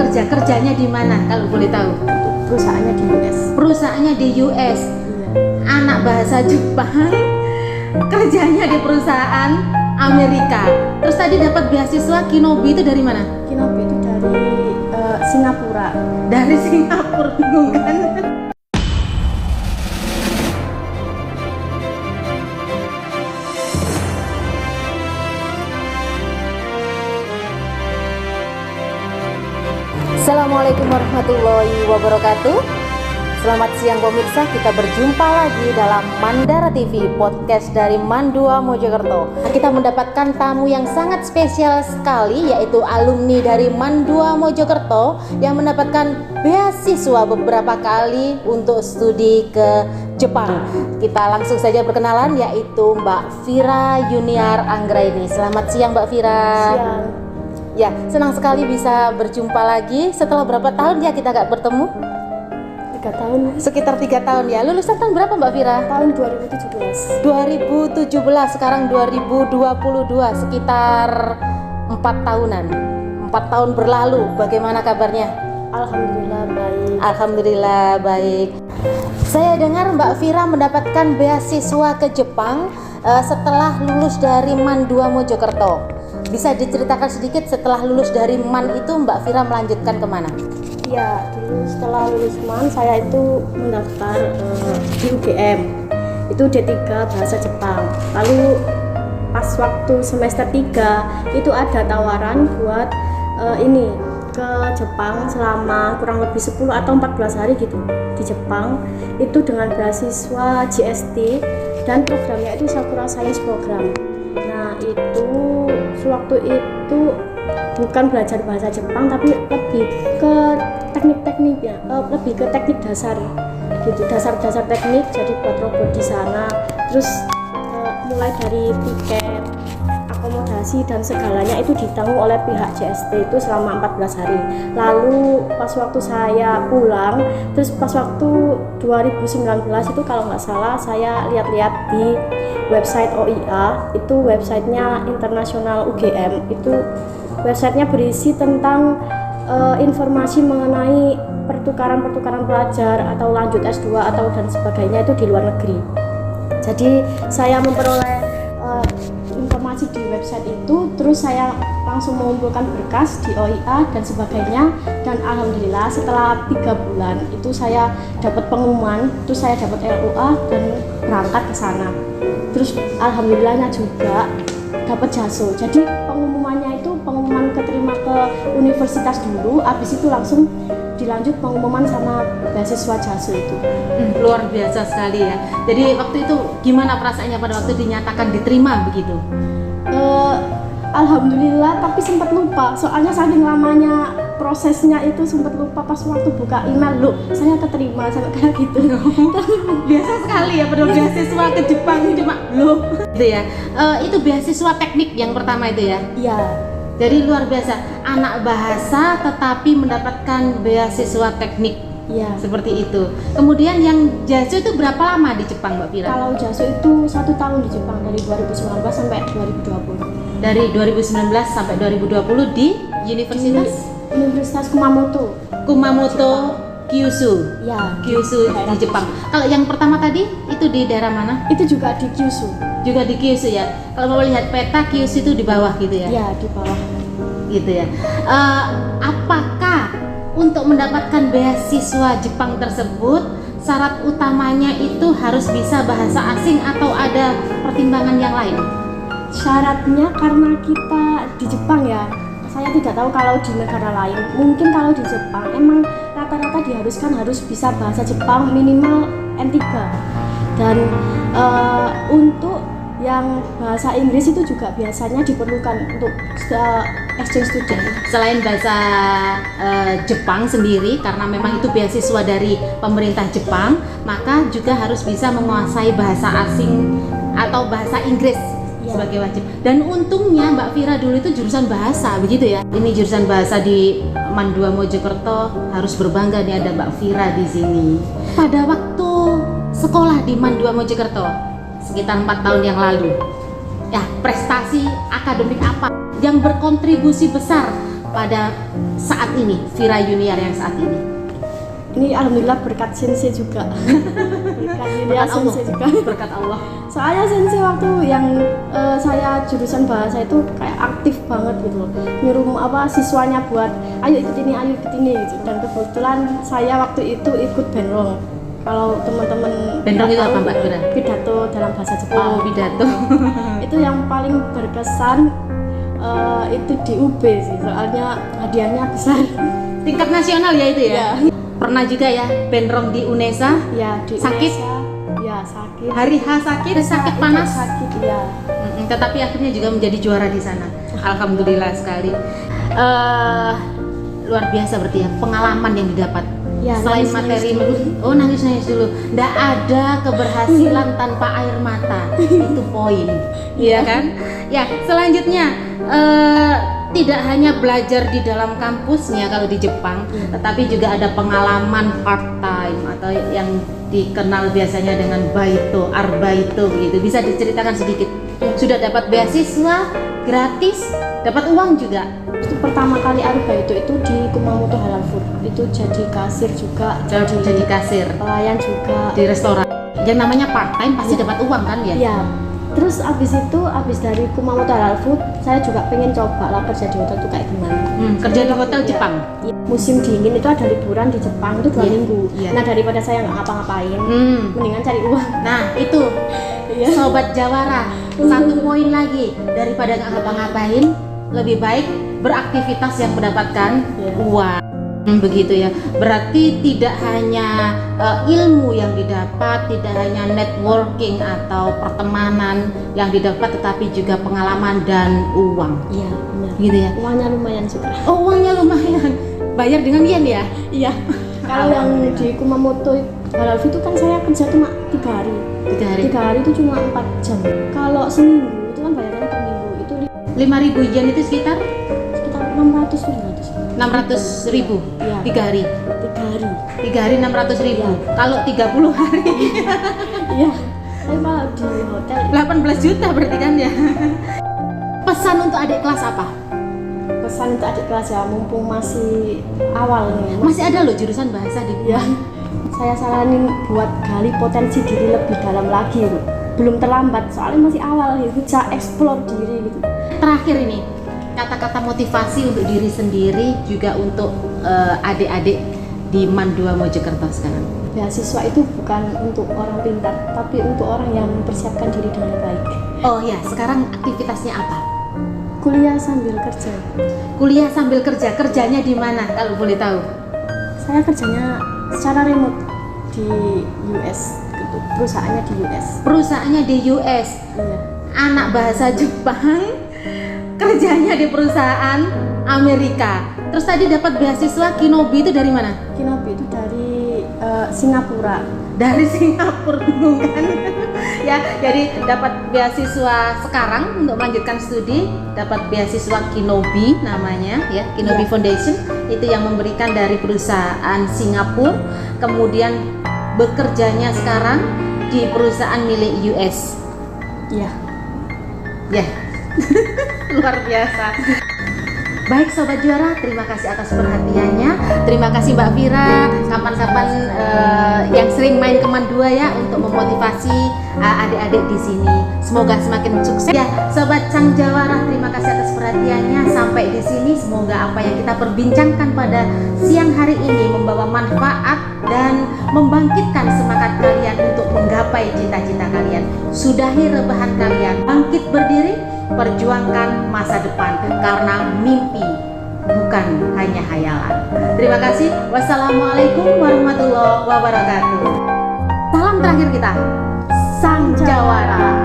kerjanya di mana kalau boleh tahu? Perusahaannya di US. Perusahaannya di US. Iya. Anak bahasa Jepang, kerjanya di perusahaan Amerika. Terus tadi dapat beasiswa Kinobi itu dari mana? Kinobi itu dari Singapura. Dari Singapura, bingung kan? Assalamualaikum warahmatullahi wabarakatuh. Selamat siang pemirsa, kita berjumpa lagi dalam Mandara TV, podcast dari Mandua Mojokerto. Kita mendapatkan tamu yang sangat spesial sekali, yaitu alumni dari Mandua Mojokerto yang mendapatkan beasiswa beberapa kali untuk studi ke Jepang. Kita langsung saja berkenalan, yaitu Mbak Vira Yuniar Anggraini. Selamat siang Mbak Vira. Siang. Ya, senang sekali bisa berjumpa lagi. Setelah berapa tahun ya kita nggak bertemu? 3 tahun. Sekitar 3 tahun ya. Lulusan tahun berapa Mbak Vira? Tahun 2017. 2017, sekarang 2022, sekitar 4 tahunan. 4 tahun berlalu. Bagaimana kabarnya? Alhamdulillah baik. Alhamdulillah baik. Saya dengar Mbak Vira mendapatkan beasiswa ke Jepang setelah lulus dari Mandua Mojokerto. Bisa diceritakan sedikit setelah lulus dari MAN itu Mbak Vira melanjutkan kemana? Ya, dulu setelah lulus MAN saya itu mendaftar di UGM. Itu D3 Bahasa Jepang. Lalu pas waktu semester 3 itu ada tawaran buat ini ke Jepang selama kurang lebih 10 atau 14 hari gitu di Jepang. Itu dengan beasiswa GST dan programnya itu Sakura Science Program. Nah, itu sewaktu itu bukan belajar bahasa Jepang tapi lebih ke teknik-tekniknya, lebih ke teknik dasar gitu, dasar-dasar teknik. Jadi buat robot di sana, terus mulai dari tiket, akomodasi dan segalanya itu ditanggung oleh pihak JST itu selama 14 hari. Lalu pas waktu saya pulang, terus pas waktu 2019 itu kalau nggak salah saya lihat-lihat di website OIA, itu websitenya internasional UGM, itu websitenya berisi tentang informasi mengenai pertukaran pelajar atau lanjut S2 atau dan sebagainya itu di luar negeri. Jadi saya memperoleh informasi di website itu, terus saya langsung mengumpulkan berkas di OIA dan sebagainya, dan alhamdulillah setelah 3 bulan itu saya dapat pengumuman, terus saya dapat LOA dan berangkat ke sana. Terus alhamdulillahnya juga dapat JASO. Jadi pengumumannya itu pengumuman keterima ke universitas dulu, habis itu langsung dilanjut pengumuman sama beasiswa JASO itu. Luar biasa sekali ya. Jadi waktu itu gimana perasaannya pada waktu dinyatakan diterima begitu? Alhamdulillah, tapi sempat lupa. Soalnya saking lamanya prosesnya itu sempat lupa pas waktu buka email, loh saya keterima sampai kayak gitu. Biasa sekali ya pada beasiswa ke Jepang cuma loh gitu ya. Itu beasiswa teknik yang pertama itu ya? Iya. Jadi luar biasa, anak bahasa tetapi mendapatkan beasiswa teknik. Iya. Seperti itu. Kemudian yang JASO itu berapa lama di Jepang Mbak Vira? Kalau JASO itu 1 tahun di Jepang, dari 2019 sampai 2020. Dari 2019 sampai 2020 di Universitas Kumamoto. Kumamoto Kyushu. Ya, Kyushu di Jepang. Kalau yang pertama tadi itu di daerah mana? Itu juga di Kyushu. Juga di Kyushu ya. Kalau mau lihat peta, Kyushu itu di bawah gitu ya? Ya, di bawah. Gitu ya. Apakah untuk mendapatkan beasiswa Jepang tersebut syarat utamanya itu harus bisa bahasa asing atau ada pertimbangan yang lain? Syaratnya karena kita di Jepang ya, saya tidak tahu kalau di negara lain. Mungkin kalau di Jepang emang rata-rata diharuskan harus bisa bahasa Jepang minimal N3. Dan untuk yang bahasa Inggris itu juga biasanya diperlukan untuk exchange student. Selain bahasa Jepang sendiri, karena memang itu beasiswa dari pemerintah Jepang, maka juga harus bisa menguasai bahasa asing atau bahasa Inggris sebagai wajib. Dan untungnya Mbak Vira dulu itu jurusan bahasa, begitu ya? Ini jurusan bahasa di Mandua Mojokerto, harus berbangga nih ada Mbak Vira di sini. Pada waktu sekolah di Mandua Mojokerto sekitar 4 tahun yang lalu, ya prestasi akademik apa yang berkontribusi besar pada saat ini, Vira Yuniar yang saat ini? Ini alhamdulillah berkat sensei juga. Berkat Yulia sensei juga. Berkat Allah. Soalnya sensei waktu yang saya jurusan bahasa itu kayak aktif banget gitu loh. Nyuruh siswanya buat ayo ikut ini gitu. Dan kebetulan saya waktu itu ikut benrong. Kalau teman-teman benrong itu apa Mbak Vira? Pidato dalam bahasa Jepang. Oh, pidato. Itu yang paling berkesan itu di UB sih. Soalnya hadiahnya besar. Tingkat nasional ya itu ya? Ya. Pernah juga ya benrong di UNESA? Ya, di sakit? UNESA, ya sakit. Hari H sakit panas? Sakit, ya. Tetapi akhirnya juga menjadi juara di sana. Alhamdulillah sekali. Luar biasa berarti ya pengalaman yang didapat. Ya, Selain nangis materi, dulu. oh nangis dulu. Nggak ada keberhasilan tanpa air mata. Itu poin, iya kan? Ya, selanjutnya tidak hanya belajar di dalam kampusnya kalau di Jepang, tetapi juga ada pengalaman part time atau yang dikenal biasanya dengan baito, arbaito begitu. Bisa diceritakan sedikit? Sudah dapat beasiswa gratis, dapat uang juga? Itu pertama kali arbaito itu di Kumamoto Halal Food. Itu jadi kasir juga, Jadi kasir pelayan juga di restoran. Yang namanya part time pasti dapat uang kan ya? Iya. Terus abis dari Kumamoto Halal Food, saya juga pengen coba lah kerja di hotel itu kayak gimana. Kerja di hotel Jepang? Ya, musim dingin itu ada liburan di Jepang itu 2 minggu. Iya. Nah daripada saya nggak ngapa-ngapain, mendingan cari uang. Nah itu, Iya. Sobat Jawara, satu poin lagi, daripada nggak ngapa-ngapain, lebih baik beraktivitas yang mendapatkan uang. Begitu ya, berarti tidak hanya ilmu yang didapat, tidak hanya networking atau pertemanan yang didapat, tetapi juga pengalaman dan uang. Iya benar. Gitu ya. Uangnya lumayan juga. Oh uangnya lumayan, bayar dengan yen ya? Iya. Kalau yang di Kumamoto Halal Food itu kan saya kerja cuma 3 hari. 3 hari. 3 hari itu cuma 4 jam. Kalau seminggu itu kan bayarannya per minggu itu 5.000 yen itu sekitar 600.000. Iya. 3 hari. 3 hari. 3 hari 600.000. Iya. Kalau 30 hari Iya. Tapi kalau di hotel 18 juta berarti kan ya. Pesan untuk adik kelas apa? pesan untuk adik kelas ya, mumpung masih awal nih. Masih ada loh jurusan bahasa di Ya. Saya saranin buat gali potensi diri lebih dalam lagi gitu. Belum terlambat, soalnya masih awal gitu. Bisa explore diri gitu. Terakhir ini, kata-kata motivasi untuk diri sendiri juga untuk adik-adik di MAN 2 Mojokerto sekarang. Beasiswa itu bukan untuk orang pintar, tapi untuk orang yang mempersiapkan diri dengan baik. Oh ya, sekarang aktivitasnya apa? Kuliah sambil kerja. Kuliah sambil kerja, kerjanya di mana kalau boleh tahu? Saya kerjanya secara remote di US, gitu. Perusahaannya di US. Perusahaannya di US. Iya. Anak bahasa Jepang, kerjanya di perusahaan Amerika. Terus tadi dapat beasiswa Kinobi itu dari mana? Kinobi itu dari Singapura. Dari Singapura kan? Ya, jadi dapat beasiswa sekarang untuk melanjutkan studi, dapat beasiswa Kinobi namanya ya, Kinobi Ya. Foundation itu yang memberikan dari perusahaan Singapura, kemudian bekerjanya sekarang di perusahaan milik US. Iya. Ya. Luar biasa. Baik Sobat Juara, terima kasih atas perhatiannya. Terima kasih Mbak Vira, kapan-kapan yang sering main ke MAN 2 ya untuk memotivasi adik-adik di sini. Semoga semakin sukses. Ya, Sobat Sang Jawara, terima kasih atas perhatiannya. Sampai di sini semoga apa yang kita perbincangkan pada siang hari ini membawa manfaat dan membangkitkan semangat kalian untuk menggapai cita-cita kalian. Sudahi rebahan kalian, bangkit berdiri, perjuangkan masa depan karena mimpi bukan hanya hayalan. Terima kasih. Wassalamualaikum warahmatullahi wabarakatuh. Salam terakhir kita, Sang Jawara.